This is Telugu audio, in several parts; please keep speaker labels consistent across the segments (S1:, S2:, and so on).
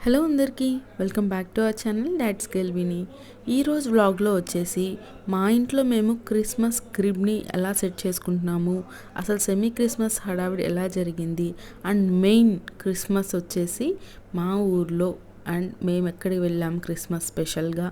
S1: హలో అందరికీ welcome back to our channel డాడ్స్ గెల్విని. ఈరోజు వ్లాగ్లో వచ్చేసి మా ఇంట్లో మేము క్రిస్మస్ క్రిబ్ని ఎలా సెట్ చేసుకుంటున్నాము, అసలు సెమీ క్రిస్మస్ హడావిడి ఎలా జరిగింది, అండ్ మెయిన్ క్రిస్మస్ వచ్చేసి మా ఊర్లో అండ్ మేము ఎక్కడికి వెళ్ళాము క్రిస్మస్ స్పెషల్గా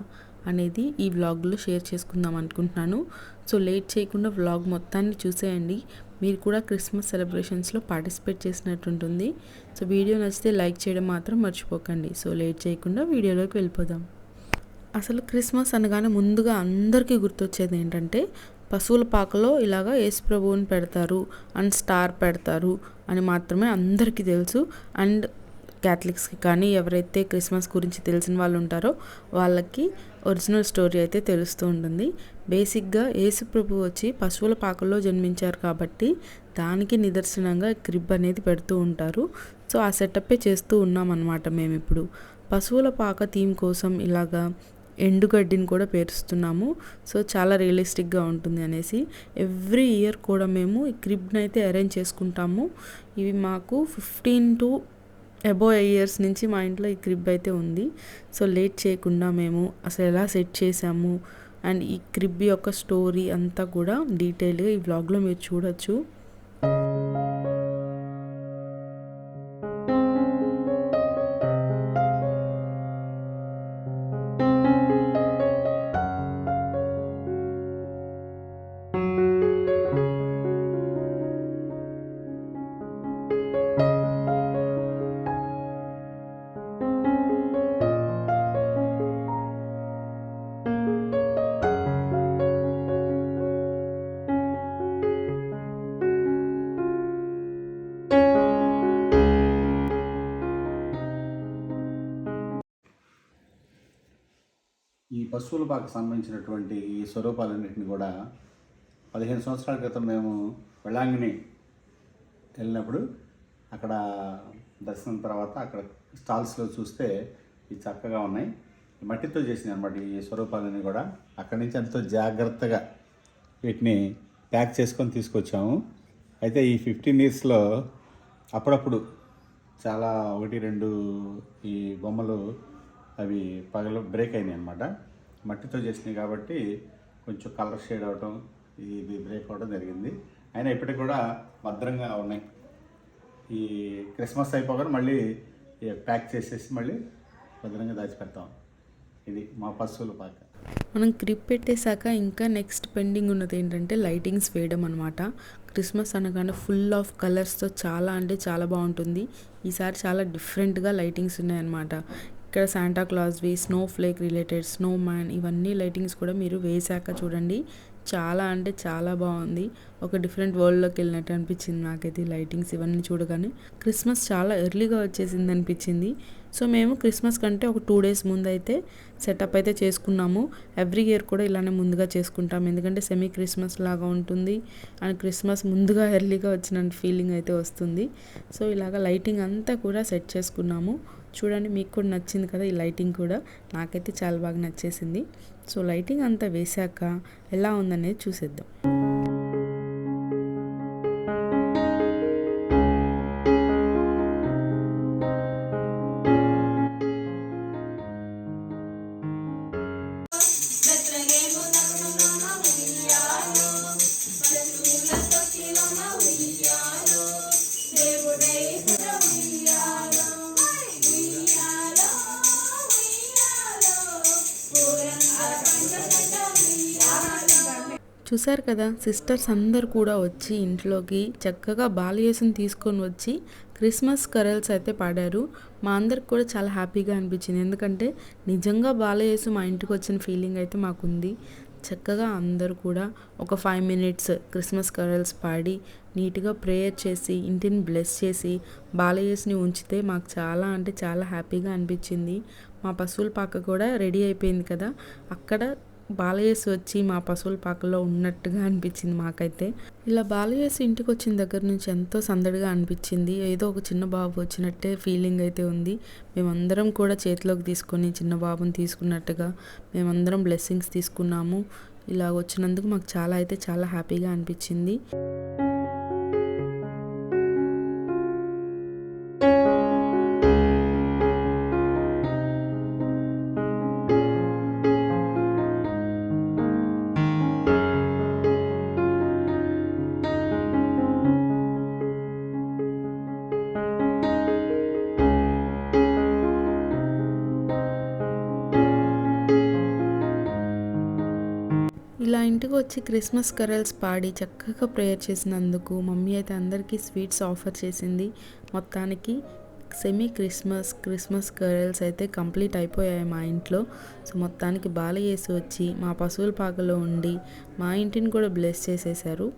S1: అనేది ఈ వ్లాగ్లో షేర్ చేసుకుందాం అనుకుంటున్నాను. సో లేట్ చేయకుండా వ్లాగ్ మొత్తాన్ని చూసేయండి. మీరు కూడా క్రిస్మస్ సెలబ్రేషన్స్లో పార్టిసిపేట్ చేసినట్టు ఉంటుంది. సో వీడియో నచ్చితే లైక్ చేయడం మాత్రం మర్చిపోకండి. సో లేట్ చేయకుండా వీడియోలోకి వెళ్ళిపోదాం. అసలు క్రిస్మస్ అనగానే ముందుగా అందరికీ గుర్తొచ్చేది ఏంటంటే పశువుల పాకలో ఇలాగా యేసు ప్రభువుని పెడతారు అండ్ స్టార్ పెడతారు అని మాత్రమే అందరికీ తెలుసు. అండ్ క్యాథలిక్స్కి కానీ ఎవరైతే క్రిస్మస్ గురించి తెలిసిన వాళ్ళు ఉంటారో వాళ్ళకి ఒరిజినల్ స్టోరీ అయితే తెలుస్తూ ఉంటుంది. బేసిక్గా యేసు ప్రభు వచ్చి పశువుల పాకల్లో జన్మించారు కాబట్టి దానికి నిదర్శనంగా క్రిబ్ అనేది పెడుతూ ఉంటారు. సో ఆ సెటప్పే చేస్తూ ఉన్నాం అన్నమాట. మేము ఇప్పుడు పశువుల పాక థీమ్ కోసం ఇలాగా ఎండుగడ్డిని కూడా పేరుస్తున్నాము. సో చాలా రియలిస్టిక్గా ఉంటుంది అనేసి ఎవ్రీ ఇయర్ కూడా మేము ఈ క్రిబ్ని అయితే అరేంజ్ చేసుకుంటాము. ఇవి మాకు 15 to అబోవ్ ఇయర్స్ నుంచి మా ఇంట్లో ఈ క్రిబ్ అయితే ఉంది. సో లేట్ చేయకుండా మేము అసలు ఎలా సెట్ చేసాము అండ్ ఈ క్రిబ్ యొక్క స్టోరీ అంతా కూడా డీటెయిల్గా ఈ వ్లాగ్లో మీరు చూడొచ్చు.
S2: ఈ పశువుల పాకకు సంబంధించినటువంటి ఈ స్వరూపాలన్నింటినీ కూడా 15 సంవత్సరాల క్రితం మేము వెళ్ళాంగిని వెళ్ళినప్పుడు అక్కడ దర్శనం తర్వాత అక్కడ స్టాల్స్లో చూస్తే ఇవి చక్కగా ఉన్నాయి. మట్టితో చేసినాయి అనమాట ఈ స్వరూపాలన్నీ కూడా. అక్కడి నుంచి ఎంతో జాగ్రత్తగా వీటిని ప్యాక్ చేసుకొని తీసుకొచ్చాము. అయితే ఈ 15 ఇయర్స్లో అప్పుడప్పుడు చాలా 1-2 ఈ బొమ్మలు అవి పగలు బ్రేక్ అయినాయి అన్నమాట. మట్టితో చేసినాయి కాబట్టి కొంచెం కలర్ షేడ్ అవటం ఇది బ్రేక్ అవ్వడం జరిగింది. అయినా ఇప్పటికి కూడా భద్రంగా ఉన్నాయి. ఈ క్రిస్మస్ అయిపోగానే మళ్ళీ ప్యాక్ చేసేసి మళ్ళీ భద్రంగా దాచిపెడతాం. ఇది మా పశువుల పాక.
S1: మనం క్రిప్ పెట్టేశాక ఇంకా నెక్స్ట్ పెండింగ్ ఉన్నది ఏంటంటే లైటింగ్స్ వేయడం అనమాట. క్రిస్మస్ అనగానే ఫుల్ ఆఫ్ కలర్స్తో చాలా అంటే చాలా బాగుంటుంది. ఈసారి చాలా డిఫరెంట్గా లైటింగ్స్ ఉన్నాయన్నమాట. ఇక్కడ శాంటా క్లాస్వి, snow flake related, snow man, ఇవన్నీ లైటింగ్స్ కూడా మీరు వేసాక చూడండి. చాలా అంటే చాలా బాగుంది. ఒక డిఫరెంట్ వరల్డ్లోకి వెళ్ళినట్టు అనిపించింది నాకైతే లైటింగ్స్ ఇవన్నీ చూడగానే. క్రిస్మస్ చాలా ఎర్లీగా వచ్చేసింది అనిపించింది. సో మేము క్రిస్మస్ కంటే ఒక 2 days ముందు అయితే సెటప్ అయితే చేసుకున్నాము. ఎవ్రీ ఇయర్ కూడా ఇలానే ముందుగా చేసుకుంటాం, ఎందుకంటే సెమీ క్రిస్మస్ లాగా ఉంటుంది అండ్ క్రిస్మస్ ముందుగా ఎర్లీగా వచ్చిన ఫీలింగ్ అయితే వస్తుంది. సో ఇలాగ లైటింగ్ అంతా కూడా సెట్ చేసుకున్నాము. చూడండి, మీకు కూడా నచ్చింది కదా ఈ లైటింగ్ కూడా. నాకైతే చాలా బాగా నచ్చేసింది. సో లైటింగ్ అంతా వేశాక ఎలా ఉందనేది చూసేద్దాం. చూశారు కదా, సిస్టర్స్ అందరు కూడా వచ్చి ఇంట్లోకి చక్కగా బాలయేసుని తీసుకొని వచ్చి క్రిస్మస్ కరల్స్ అయితే పాడారు. మా అందరికి కూడా చాలా హ్యాపీగా అనిపించింది, ఎందుకంటే నిజంగా బాలయేసు మా ఇంటికి వచ్చిన ఫీలింగ్ అయితే మాకుంది. చక్కగా అందరూ కూడా ఒక 5 minutes క్రిస్మస్ కరల్స్ పాడి నీట్గా ప్రేయర్ చేసి ఇంటిని బ్లెస్ చేసి బాలయేసుని ఉంచితే మాకు చాలా అంటే చాలా హ్యాపీగా అనిపించింది. మా పశువుల పాక కూడా రెడీ అయిపోయింది కదా, అక్కడ బాలయేసు వచ్చి మా పశువుల పాకలో ఉన్నట్టుగా అనిపించింది మాకైతే. ఇలా బాలయేసు ఇంటికి వచ్చిన దగ్గర నుంచి ఎంతో సందడిగా అనిపించింది. ఏదో ఒక చిన్న బాబు వచ్చినట్టే ఫీలింగ్ అయితే ఉంది. మేమందరం కూడా చేతిలోకి తీసుకొని చిన్న బాబుని తీసుకున్నట్టుగా మేమందరం బ్లెస్సింగ్స్ తీసుకున్నాము. ఇలా వచ్చినందుకు మాకు చాలా అయితే చాలా హ్యాపీగా అనిపించింది. ఇంటికి వచ్చి క్రిస్మస్ కరల్స్ పాడి చక్కగా ప్రేయర్ చేసినందుకు మమ్మీ అయితే అందరికీ స్వీట్స్ ఆఫర్ చేసింది. మొత్తానికి సెమీ క్రిస్మస్ కరల్స్ అయితే కంప్లీట్ అయిపోయాయి మా ఇంట్లో. సో మొత్తానికి బాలయేసు వచ్చి మా పశువుల పాకలో ఉండి మా ఇంటిని కూడా బ్లెస్ చేసేసారు.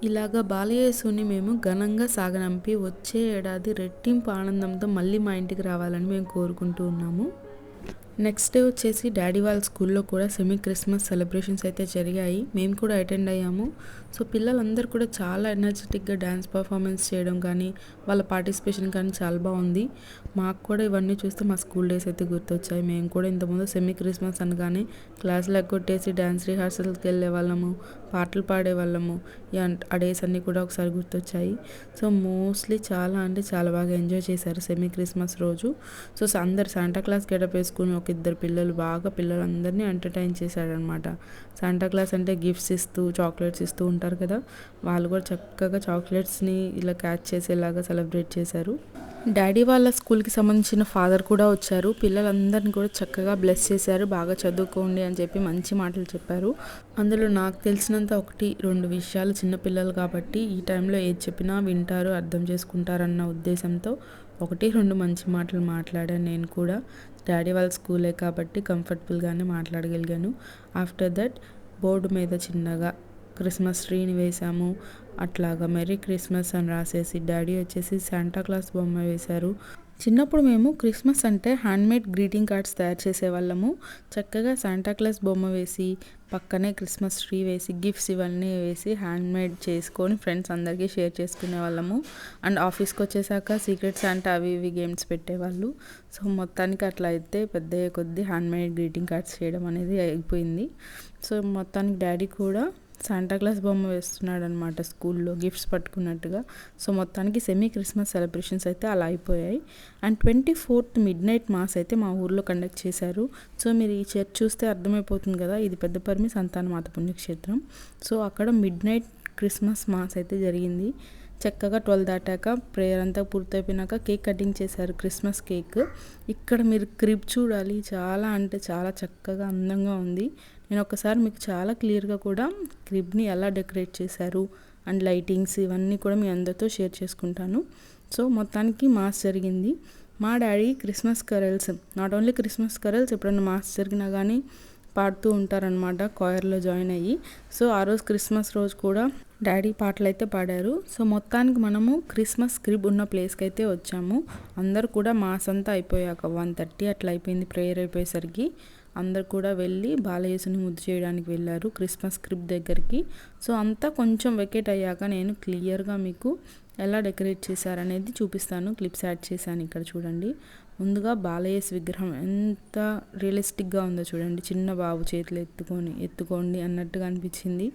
S1: ఇలాగా బాలయేసుని మేము ఘనంగా సాగనంపి వచ్చే ఏడాది రెట్టింపు ఆనందంతో మళ్ళీ మా ఇంటికి రావాలని మేము కోరుకుంటూ ఉన్నాము. నెక్స్ట్ డే వచ్చేసి డాడీ వాళ్ళ స్కూల్లో కూడా సెమీ క్రిస్మస్ సెలబ్రేషన్స్ అయితే జరిగాయి. మేము కూడా అటెండ్ అయ్యాము. సో పిల్లలందరూ కూడా చాలా ఎనర్జెటిక్గా డ్యాన్స్ పర్ఫార్మెన్స్ చేయడం కానీ వాళ్ళ పార్టిసిపేషన్ కానీ చాలా బాగుంది. మాకు కూడా ఇవన్నీ చూస్తే మా స్కూల్ డేస్ అయితే గుర్తొచ్చాయి. మేము కూడా ఇంతకుముందు సెమీ క్రిస్మస్ అనగానే క్లాసులు ఎగ్గొట్టేసి డ్యాన్స్ రిహార్సల్కి వెళ్ళే వాళ్ళము, పాటలు పాడేవాళ్ళము. ఆ డేస్ అన్నీ కూడా ఒకసారి గుర్తొచ్చాయి. సో మోస్ట్లీ చాలా అంటే చాలా బాగా ఎంజాయ్ చేశారు సెమీ క్రిస్మస్ రోజు. సో అందరు శాంటా క్లాస్ గెటప్ వేసుకుని ఒక ఇద్దరు పిల్లలు బాగా పిల్లలందరినీ ఎంటర్టైన్ చేశారనమాట. శాంటా క్లాస్ అంటే గిఫ్ట్స్ ఇస్తూ చాక్లెట్స్ ఇస్తూ ఉంటారు కదా, వాళ్ళు కూడా చక్కగా చాక్లెట్స్ని ఇలా క్యాచ్ చేసేలాగా సెలబ్రేట్ చేశారు. డాడీ వాళ్ళ స్కూల్కి సంబంధించిన ఫాదర్ కూడా వచ్చారు. పిల్లలందరినీ కూడా చక్కగా బ్లెస్ చేశారు. బాగా చదువుకోండి అని చెప్పి మంచి మాటలు చెప్పారు. అందులో నాకు తెలిసినంత 1-2 విషయాలు, చిన్నపిల్లలు కాబట్టి ఈ టైంలో ఏది చెప్పినా వింటారు, అర్థం చేసుకుంటారన్న ఉద్దేశంతో 1-2 మంచి మాటలు మాట్లాడాను నేను కూడా. డాడీ వాళ్ళ స్కూలే కాబట్టి కంఫర్టబుల్గానే మాట్లాడగలిగాను. ఆఫ్టర్ దట్ బోర్డు మీద చిన్నగా క్రిస్మస్ ట్రీని వేసాము. అట్లాగా మెరీ క్రిస్మస్ అని రాసేసి డాడీ వచ్చేసి శాంటా క్లాస్ బొమ్మ వేశారు. చిన్నప్పుడు మేము క్రిస్మస్ అంటే హ్యాండ్మేడ్ గ్రీటింగ్ కార్డ్స్ తయారు చేసేవాళ్ళము. చక్కగా శాంటా క్లాస్ బొమ్మ వేసి పక్కనే క్రిస్మస్ ట్రీ వేసి గిఫ్ట్స్ ఇవన్నీ వేసి హ్యాండ్మేడ్ చేసుకొని ఫ్రెండ్స్ అందరికీ షేర్ చేసుకునే వాళ్ళము. అండ్ ఆఫీస్కి వచ్చేసాక సీక్రెట్ శాంటా అవి ఇవి గేమ్స్ పెట్టేవాళ్ళు. సో మొత్తానికి అట్లా అయితే పెద్ద కొద్దీ హ్యాండ్మేడ్ గ్రీటింగ్ కార్డ్స్ చేయడం అనేది అయిపోయింది. సో మొత్తానికి డాడీ కూడా శాంటా క్లాస్ బొమ్మ వేస్తున్నాడు అనమాట స్కూల్లో గిఫ్ట్స్ పట్టుకున్నట్టుగా. సో మొత్తానికి సెమీ క్రిస్మస్ సెలబ్రేషన్స్ అయితే అలా అయిపోయాయి. అండ్ 24th మిడ్నైట్ మాస్ అయితే మా ఊర్లో కండక్ట్ చేశారు. సో మీరు ఈ చర్చ్ చూస్తే అర్థమైపోతుంది కదా, ఇది పెద్దపర్మి సంతానమాత పుణ్యక్షేత్రం. సో అక్కడ మిడ్నైట్ క్రిస్మస్ మాస్ అయితే జరిగింది. చక్కగా 12 దాటాక ప్రేయర్ అంతా పూర్తయిపోయినాక కేక్ కటింగ్ చేశారు, క్రిస్మస్ కేక్. ఇక్కడ మీరు క్రిబ్ చూడాలి, చాలా అంటే చాలా చక్కగా అందంగా ఉంది. నేను ఒకసారి మీకు చాలా క్లియర్గా కూడా క్రిబ్ని ఎలా డెకరేట్ చేశారు అండ్ లైటింగ్స్ ఇవన్నీ కూడా మీ అందరితో షేర్ చేసుకుంటాను. సో మొత్తానికి మాస్ జరిగింది. మా daddy Christmas carols, not only Christmas carols, ఎప్పుడన్నా మాస్ జరిగినా కానీ పాడుతూ ఉంటారనమాట కాయర్లో జాయిన్ అయ్యి. సో ఆ రోజు క్రిస్మస్ రోజు కూడా డాడీ పాటలు అయితే పాడారు. సో మొత్తానికి మనము క్రిస్మస్ క్రిబ్ ఉన్న ప్లేస్కి అయితే వచ్చాము. అందరు కూడా మాస్ అంతా అయిపోయాక 1:30 అట్లా అయిపోయింది ప్రేయర్ అయిపోయేసరికి. అందరు కూడా వెళ్ళి బాలయేసుని ముద్దు చేయడానికి వెళ్ళారు క్రిస్మస్ క్రిబ్ దగ్గరికి. సో అంతా కొంచెం వెకేట్ అయ్యాక నేను క్లియర్గా మీకు ఎలా డెకరేట్ చేశారనేది చూపిస్తాను. క్లిప్స్ యాడ్ చేశాను ఇక్కడ చూడండి. ముందుగా బాలయేసు విగ్రహం ఎంత రియలిస్టిక్గా ఉందో చూడండి. చిన్న బాబు చేతులు ఎత్తుకోండి అన్నట్టుగా అనిపించింది.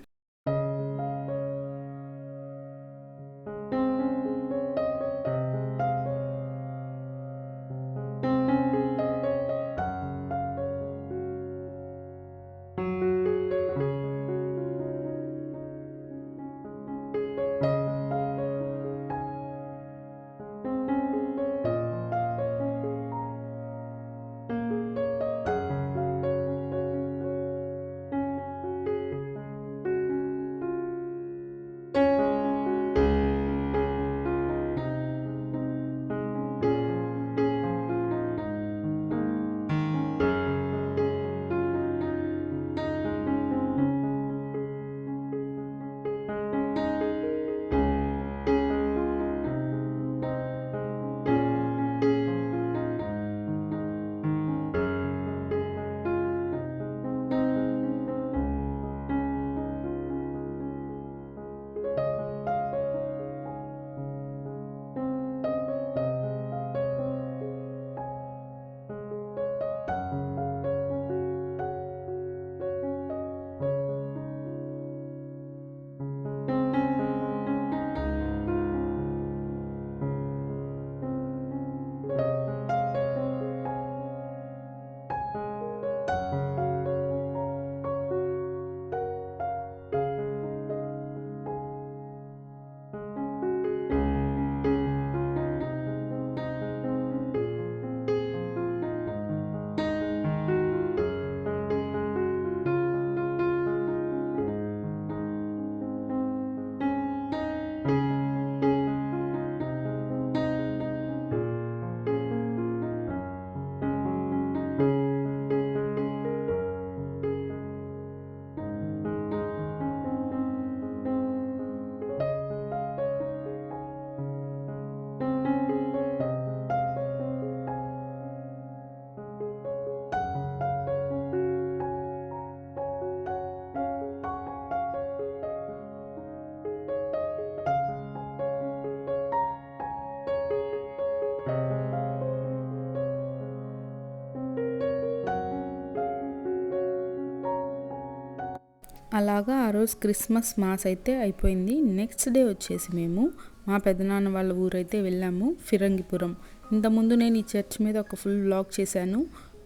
S1: అలాగా ఆ రోజు క్రిస్మస్ మాస్ అయితే అయిపోయింది. నెక్స్ట్ డే వచ్చేసి మేము మా పెదనాన్న వాళ్ళ ఊరైతే వెళ్ళాము, ఫిరంగిపురం. ఇంతకుముందు నేను ఈ చర్చ్ మీద ఒక ఫుల్ వ్లాగ్ చేశాను,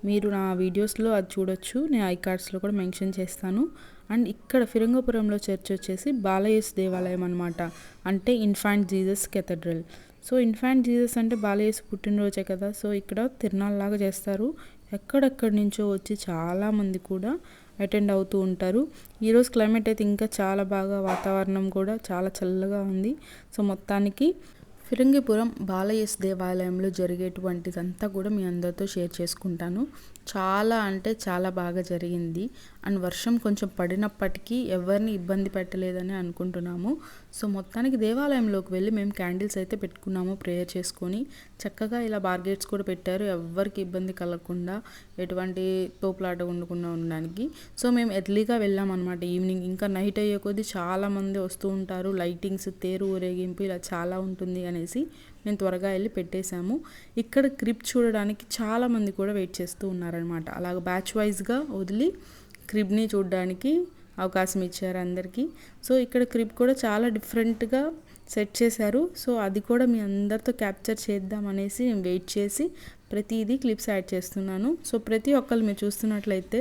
S1: మీరు నా వీడియోస్లో అది చూడొచ్చు, నేను ఐ కార్డ్స్లో కూడా మెన్షన్ చేస్తాను. అండ్ ఇక్కడ ఫిరంగిపురంలో చర్చ్ వచ్చేసి బాలయేసు దేవాలయం అనమాట, అంటే infant Jesus cathedral. So infant Jesus అంటే బాలయేసు పుట్టినరోజే కదా, సో ఇక్కడ తిరునాళ్ళలాగా చేస్తారు. ఎక్కడెక్కడి నుంచో వచ్చి చాలామంది కూడా అటెండ్ అవుతూ ఉంటారు. ఈరోజు క్లైమేట్ అయితే ఇంకా చాలా బాగా, వాతావరణం కూడా చాలా చల్లగా ఉంది. సో మొత్తానికి ఫిరంగిపురం బాలయేసు దేవాలయంలో జరిగేటువంటిదంతా కూడా మీ అందరితో షేర్ చేసుకుంటాను. చాలా అంటే చాలా బాగా జరిగింది. అండ్ వర్షం కొంచెం పడినప్పటికీ ఎవరిని ఇబ్బంది పెట్టలేదని అనుకుంటున్నాము. సో మొత్తానికి దేవాలయంలోకి వెళ్ళి మేము క్యాండిల్స్ అయితే పెట్టుకున్నాము ప్రేయర్ చేసుకొని. చక్కగా ఇలా బార్గేట్స్ కూడా పెట్టారు, ఎవరికి ఇబ్బంది కలగకుండా, ఎటువంటి తోపులాట ఉండకుండా ఉండడానికి. సో మేము ఎర్లీగా వెళ్ళామన్నమాట ఈవినింగ్. ఇంకా నైట్ అయ్యే కొద్దీ చాలామంది వస్తూ ఉంటారు, లైటింగ్స్, తేరు ఊరేగింపు ఇలా చాలా ఉంటుంది అనేసి మేము త్వరగా వెళ్ళి పెట్టేశాము. ఇక్కడ క్రిప్ చూడడానికి చాలామంది కూడా వెయిట్ చేస్తూ ఉన్నారనమాట. అలాగ బ్యాచ్ వైజ్గా వదిలి క్రిబ్ని చూడడానికి అవకాశం ఇచ్చారు అందరికీ. సో ఇక్కడ క్రిప్ కూడా చాలా డిఫరెంట్గా సెట్ చేశారు. సో అది కూడా మీ అందరితో క్యాప్చర్ చేద్దాం అనేసి నేను వెయిట్ చేసి ప్రతిదీ క్లిప్స్ యాడ్ చేస్తున్నాను. సో ప్రతి ఒక్కరు మీరు చూస్తున్నట్లయితే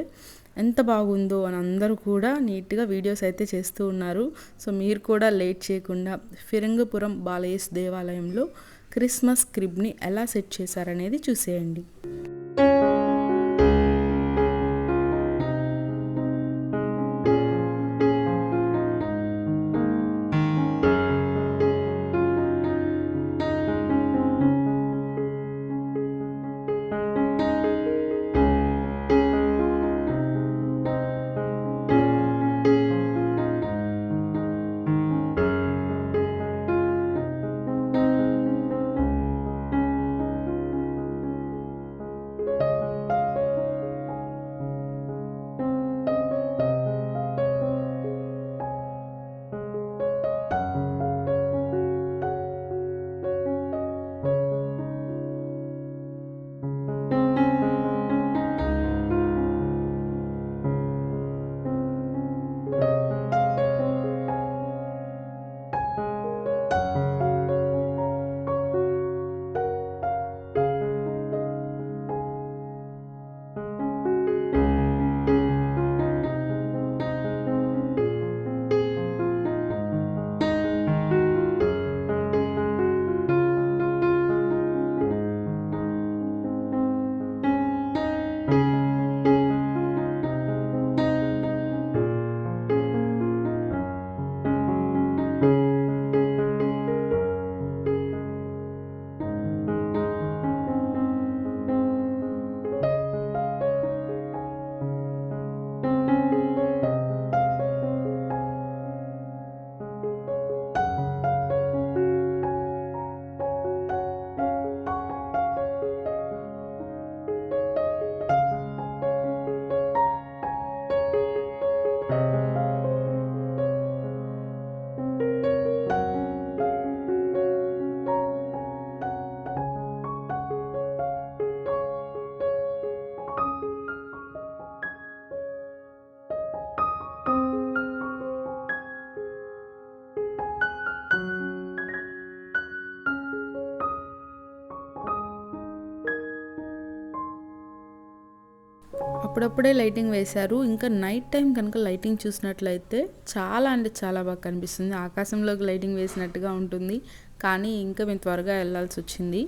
S1: ఎంత బాగుందో అని అందరూ కూడా నీట్గా వీడియోస్ అయితే చేస్తూ ఉన్నారు. సో మీరు కూడా లేట్ చేయకుండా ఫిరంగిపురం బాలయేసు దేవాలయంలో క్రిస్మస్ క్రిబ్ని ఎలా సెట్ చేశారనేది చూసేయండి. అప్పుడప్పుడే లైటింగ్ వేశారు. ఇంకా నైట్ టైం కనుక లైటింగ్ చూసినట్లయితే చాలా అంటే చాలా బాగా కనిపిస్తుంది. ఆకాశంలోకి లైటింగ్ వేసినట్టుగా ఉంటుంది. కానీ ఇంకా మేము త్వరగా వెళ్ళాల్సి వచ్చింది,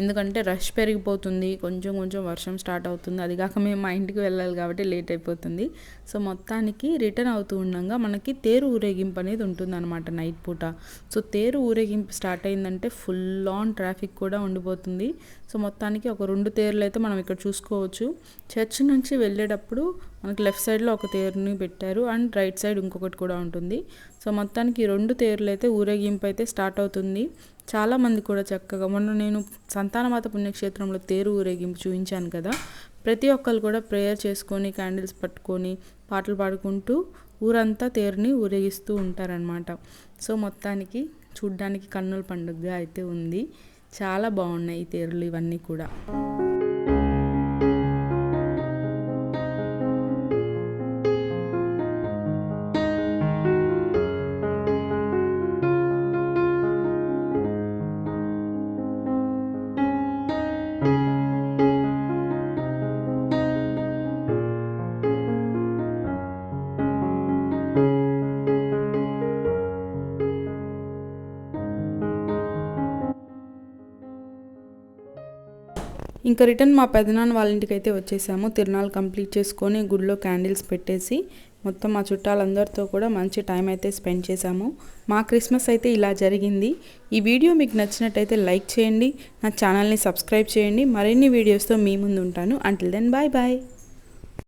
S1: ఎందుకంటే రష్ పెరిగిపోతుంది, కొంచెం కొంచెం వర్షం స్టార్ట్ అవుతుంది. అది కాక మేము మా ఇంటికి వెళ్ళాలి కాబట్టి లేట్ అయిపోతుంది. సో మొత్తానికి రిటర్న్ అవుతూ ఉండగా మనకి తేరు ఊరేగింపు అనేది ఉంటుంది అనమాట నైట్ పూట. సో తేరు ఊరేగింపు స్టార్ట్ అయిందంటే ఫుల్ ఆన్ ట్రాఫిక్ కూడా ఉండిపోతుంది. సో మొత్తానికి ఒక 2 తేర్లు అయితే మనం ఇక్కడ చూసుకోవచ్చు. చర్చ్ నుంచి వెళ్ళేటప్పుడు మనకి లెఫ్ట్ సైడ్లో ఒక తేరుని పెట్టారు అండ్ రైట్ సైడ్ ఇంకొకటి కూడా ఉంటుంది. సో మొత్తానికి 2 తేర్లు అయితే ఊరేగింపు అయితే స్టార్ట్ అవుతుంది. చాలామంది కూడా చక్కగా, మొన్న నేను సంతానమాత పుణ్యక్షేత్రంలో తేరు ఊరేగింపు చూపించాను కదా, ప్రతి ఒక్కరు కూడా ప్రేయర్ చేసుకొని క్యాండిల్స్ పట్టుకొని పాటలు పాడుకుంటూ ఊరంతా తేరుని ఊరేగిస్తూ ఉంటారనమాట. సో మొత్తానికి చూడ్డానికి కన్నుల పండుగగా అయితే ఉంది. చాలా బాగున్నాయి ఈ తేరులు ఇవన్నీ కూడా. ఇంకా రిటర్న్ మా పెదనాన్న వాళ్ళ ఇంటికి అయితే వచ్చేసాము. తిరునాళ్ళు కంప్లీట్ చేసుకొని గుడిలో క్యాండిల్స్ పెట్టేసి మొత్తం మా చుట్టాలందరితో కూడా మంచి టైం అయితే స్పెండ్ చేశాము. మా క్రిస్మస్ అయితే ఇలా జరిగింది. ఈ వీడియో మీకు నచ్చినట్టయితే లైక్ చేయండి, నా ఛానల్ని సబ్స్క్రైబ్ చేయండి. మరిన్ని వీడియోస్తో మీ ముందు ఉంటాను. Until then bye bye.